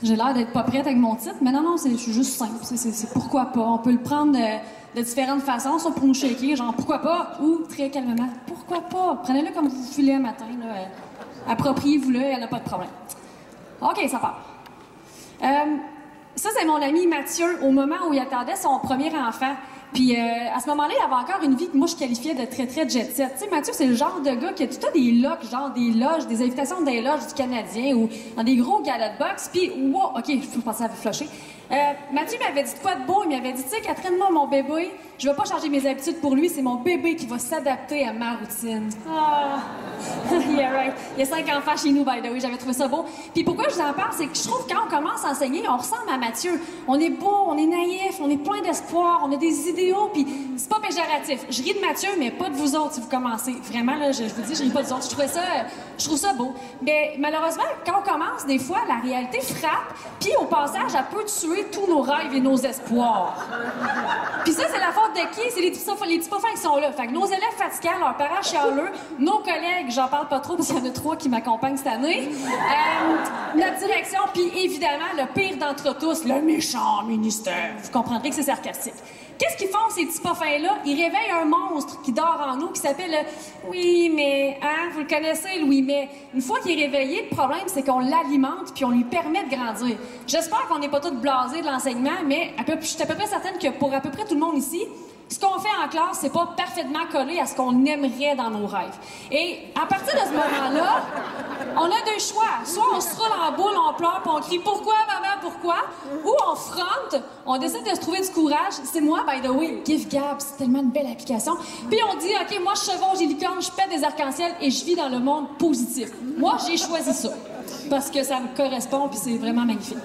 J'ai l'air d'être pas prête avec mon titre, mais non, je suis juste simple. C'est pourquoi pas. On peut le prendre de différentes façons, soit pour nous shaker, genre pourquoi pas, ou très calmement, pourquoi pas. Prenez-le comme vous filez un matin, là. Appropriez-vous-le, elle n'a pas de problème. OK, ça part. Ça, c'est mon ami Mathieu, au moment où il attendait son premier enfant. Puis à ce moment-là, il avait encore une vie que moi, je qualifiais de très, très jet-set. Tu sais, Mathieu, c'est le genre de gars qui a tout le temps des locks, genre des loges, des invitations des loges du Canadien ou dans des gros galas de boxe. Puis, wow, OK, je pensais à flusher. Mathieu m'avait dit quoi de beau? Il m'avait dit, tu sais, Catherine, moi, mon bébé, je vais pas changer mes habitudes pour lui, c'est mon bébé qui va s'adapter à ma routine. Ah, yeah, right. Il y a 5 enfants chez nous, by the way, j'avais trouvé ça beau. Puis pourquoi je vous en parle, c'est que je trouve que quand on commence à enseigner, on ressemble à Mathieu. On est beau, on est naïf, on est plein d'espoir, on a des idéaux, puis c'est pas péjoratif. Je ris de Mathieu, mais pas de vous autres si vous commencez. Vraiment, là, je vous dis, je ris pas de vous autres. Je trouve ça beau. Mais malheureusement, quand on commence, des fois, la réalité frappe, puis au passage, elle peut tuer tous nos rêves et nos espoirs. Puis ça, c'est la faute de qui? C'est les petits pas fins qui sont là. Fait que nos élèves fatigants, leurs parents chialeux, nos collègues, j'en parle pas trop parce qu'il y en a 3 qui m'accompagnent cette année, notre direction, puis évidemment, le pire d'entre tous, le méchant ministère. Vous comprendrez que c'est sarcastique. Qu'est-ce qu'ils font, ces petits pas fins-là? Ils réveillent un monstre qui dort en nous, qui s'appelle le « oui, mais... » hein? Vous le connaissez, Louis, mais une fois qu'il est réveillé, le problème, c'est qu'on l'alimente puis on lui permet de grandir. J'espère qu'on n'est pas tous blasés de l'enseignement, mais je suis à peu près certaine que pour à peu près tout le monde ici, ce qu'on fait en classe, c'est pas parfaitement collé à ce qu'on aimerait dans nos rêves. Et à partir de ce moment-là, on a 2 choix. Soit on se roule en boule, on pleure, puis on crie « Pourquoi, maman, pourquoi? » Ou on fronte, on décide de se trouver du courage. C'est moi, by the way, GiveGab, c'est tellement une belle application. Puis on dit « OK, moi, je chevauche des licornes, je pète des arcs-en-ciel et je vis dans le monde positif. » Moi, j'ai choisi ça. Parce que ça me correspond, puis c'est vraiment magnifique.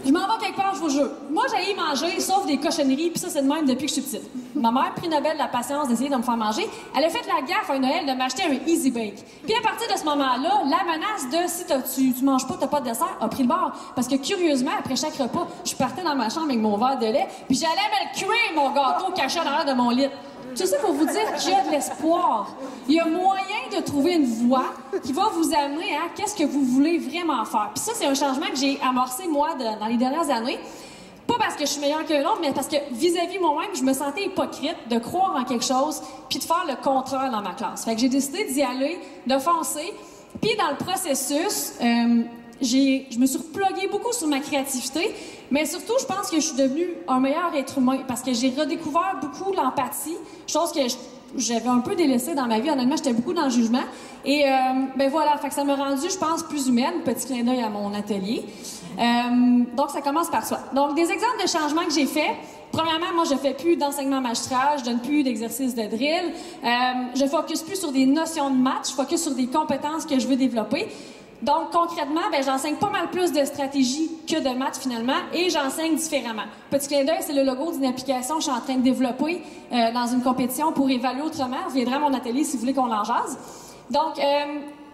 Je m'en vais quelque part, je vous jure. Moi, j'allais y manger, sauf des cochonneries, puis ça, c'est de même depuis que je suis petite. Ma mère, prix Nobel de la patience d'essayer de me faire manger, elle a fait la gaffe à Noël de m'acheter un Easy Bake. Puis à partir de ce moment-là, la menace de si tu manges pas, t'as pas de dessert, a pris le bord. Parce que curieusement, après chaque repas, je partais dans ma chambre avec mon verre de lait, puis j'allais me le cuire, mon gâteau caché dans l'air de mon lit. Tout ça pour vous dire qu'il y a de l'espoir. Il y a moyen de trouver une voie qui va vous amener à qu'est-ce que vous voulez vraiment faire. Puis ça, c'est un changement que j'ai amorcé, moi, dans les dernières années. Pas parce que je suis meilleure que l'autre, mais parce que vis-à-vis moi-même, je me sentais hypocrite de croire en quelque chose puis de faire le contraire dans ma classe. Fait que j'ai décidé d'y aller, de foncer. Puis dans le processus, je me suis repluguée beaucoup sur ma créativité, mais surtout, je pense que je suis devenue un meilleur être humain parce que j'ai redécouvert beaucoup l'empathie, chose que j'avais un peu délaissée dans ma vie. Honnêtement, j'étais beaucoup dans le jugement. Et ben voilà, fait que ça m'a rendue, je pense, plus humaine. Petit clin d'œil à mon atelier. Donc, ça commence par soi. Donc, des exemples de changements que j'ai faits. Premièrement, moi, je fais plus d'enseignement magistral, je donne plus d'exercices de drill. Je focus plus sur des notions de maths, je focus sur des compétences que je veux développer. Donc, concrètement, ben, j'enseigne pas mal plus de stratégies que de maths, finalement, et j'enseigne différemment. Petit clin d'œil, c'est le logo d'une application que je suis en train de développer dans une compétition pour évaluer autrement. Vous viendrez à mon atelier si vous voulez qu'on en jase. Donc,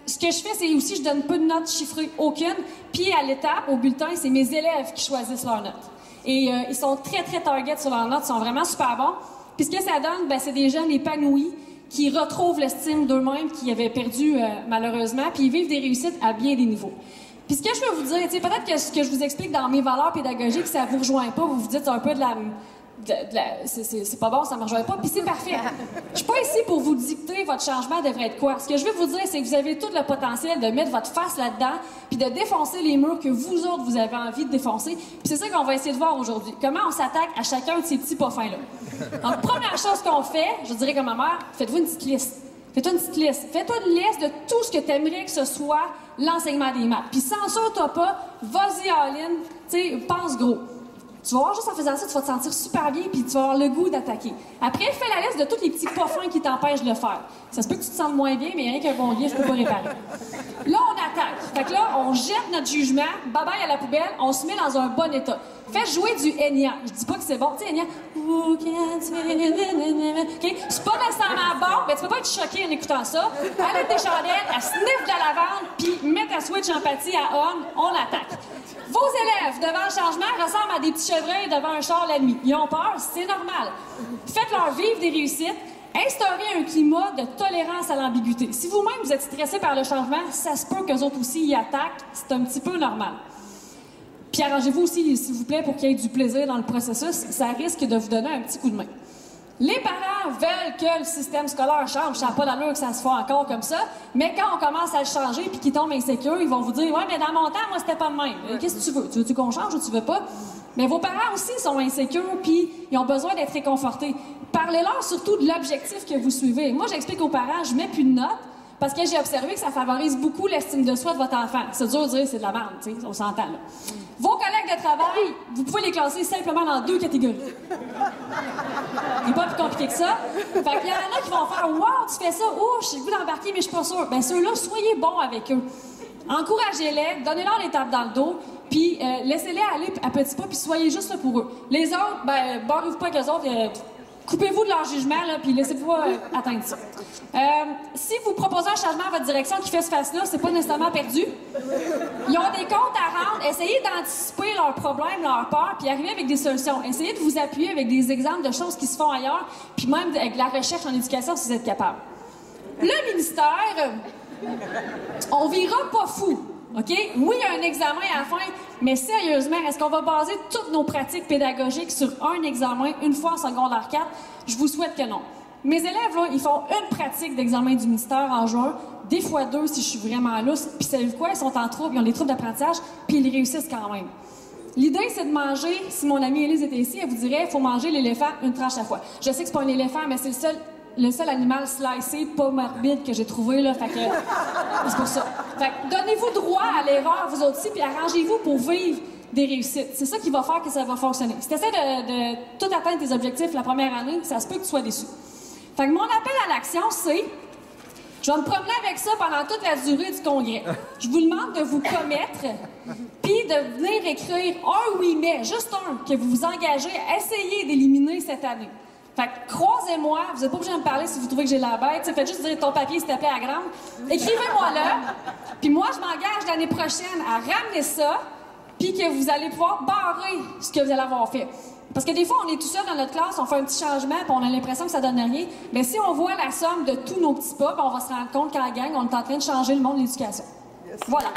ce que je fais, c'est aussi, je donne peu de notes chiffrées, aucune. Puis, à l'étape, au bulletin, c'est mes élèves qui choisissent leurs notes. Et ils sont très, très target sur leurs notes, ils sont vraiment super bons. Puis, ce que ça donne, ben, c'est des jeunes épanouis qui retrouvent l'estime d'eux-mêmes qu'ils avaient perdu malheureusement, puis ils vivent des réussites à bien des niveaux. Puis ce que je veux vous dire, peut-être que ce que je vous explique dans mes valeurs pédagogiques, ça vous rejoint pas, vous vous dites c'est un peu c'est pas bon, ça me rejoint pas, puis c'est parfait. Je suis pas ici pour vous dicter votre changement devrait être quoi. Ce que je veux vous dire, c'est que vous avez tout le potentiel de mettre votre face là-dedans, puis de défoncer les murs que vous autres, vous avez envie de défoncer. Puis c'est ça qu'on va essayer de voir aujourd'hui. Comment on s'attaque à chacun de ces petits pas fins-là. Donc, première chose qu'on fait, je dirais comme ma mère, faites-vous une petite liste. Fais-toi une petite liste. Fais-toi une liste de tout ce que tu aimerais que ce soit l'enseignement des maths. Puis censure-toi pas, vas-y all-in, tu sais, pense gros. Tu vas voir, juste en faisant ça, tu vas te sentir super bien puis tu vas avoir le goût d'attaquer. Après, fais la liste de tous les petits pas fins qui t'empêchent de le faire. Ça se peut que tu te sentes moins bien, mais rien qu'un bon guide, je peux pas réparer. Là, on attaque. Fait que là, on jette notre jugement, bye-bye à la poubelle, on se met dans un bon état. Fais jouer du Enya. Je dis pas que c'est bon. Tu sais, Enya. OK? C'est pas nécessairement bon, mais tu peux pas être choqué en écoutant ça. Allume tes chandelles, elle sniffe de la lavande, puis mets ta switch empathie à on attaque. Vos élèves, devant le changement, ressemblent à des petits chevreuils devant un char la nuit. Ils ont peur, c'est normal. Faites-leur vivre des réussites. Instaurez un climat de tolérance à l'ambiguïté. Si vous-même vous êtes stressé par le changement, ça se peut qu'eux autres aussi y attaquent. C'est un petit peu normal. Puis arrangez-vous aussi, s'il vous plaît, pour qu'il y ait du plaisir dans le processus. Ça risque de vous donner un petit coup de main. Les parents veulent que le système scolaire change. Ça n'a pas d'allure que ça se fait encore comme ça. Mais quand on commence à le changer puis qu'ils tombent insécures, ils vont vous dire « Ouais, mais dans mon temps, moi, c'était pas le même. Qu'est-ce que tu veux? Tu veux-tu qu'on change ou tu veux pas? » Mais vos parents aussi sont insécures puis ils ont besoin d'être réconfortés. Parlez-leur surtout de l'objectif que vous suivez. Moi, j'explique aux parents, je mets plus de notes parce que j'ai observé que ça favorise beaucoup l'estime de soi de votre enfant. C'est dur de dire c'est de la merde, tu sais, on s'entend là. Vos collègues de travail, vous pouvez les classer simplement dans 2 catégories. C'est pas plus compliqué que ça. Fait qu'il y en a qui vont faire « Wow, tu fais ça! Oh, j'ai le goût d'embarquer, mais je suis pas sûre. » Bien, ceux-là, soyez bons avec eux. Encouragez-les, donnez-leur des tapes dans le dos, puis laissez-les aller à petits pas, puis soyez juste là pour eux. Les autres, ben, barrez-vous pas avec eux autres, coupez-vous de leur jugement, là, puis laissez-vous atteindre ça. Si vous proposez un changement à votre direction qui fait ce face-là, c'est pas nécessairement perdu. Ils ont des comptes à rendre. Essayez d'anticiper leurs problèmes, leurs peurs, puis arriver avec des solutions. Essayez de vous appuyer avec des exemples de choses qui se font ailleurs, puis même avec la recherche en éducation si vous êtes capable. Le ministère, on vira pas fou. OK? Oui, il y a un examen à la fin, mais sérieusement, est-ce qu'on va baser toutes nos pratiques pédagogiques sur un examen une fois en secondaire 4? Je vous souhaite que non. Mes élèves, là, ils font une pratique d'examen du ministère en juin, des fois 2 si je suis vraiment lousse, puis savez-vous quoi? Ils sont en trouble, ils ont des troubles d'apprentissage, puis ils réussissent quand même. L'idée, c'est de manger, si mon amie Élise était ici, elle vous dirait, il faut manger l'éléphant une tranche à fois. Je sais que c'est pas un éléphant, mais c'est le seul animal slicé, pas morbide que j'ai trouvé, là, fait que c'est pour ça. Fait que donnez-vous droit à l'erreur, vous aussi, puis arrangez-vous pour vivre des réussites. C'est ça qui va faire que ça va fonctionner. Si tu essaies de tout atteindre tes objectifs la première année, ça se peut que tu sois déçu. Fait que mon appel à l'action, c'est... Je vais me promener avec ça pendant toute la durée du congrès. Je vous demande de vous commettre, puis de venir écrire un oui mais, juste un, que vous vous engagez à essayer d'éliminer cette année. Fait que croisez-moi, vous n'êtes pas obligé de me parler si vous trouvez que j'ai la bête. Faites juste dire ton papier, s'il te plaît, à grande. Écrivez-moi là, puis moi, je m'engage l'année prochaine à ramener ça, puis que vous allez pouvoir barrer ce que vous allez avoir fait. Parce que des fois, on est tout seul dans notre classe, on fait un petit changement, puis on a l'impression que ça donne rien. Mais si on voit la somme de tous nos petits pas, on va se rendre compte qu'en gang, on est en train de changer le monde de l'éducation. Yes. Voilà.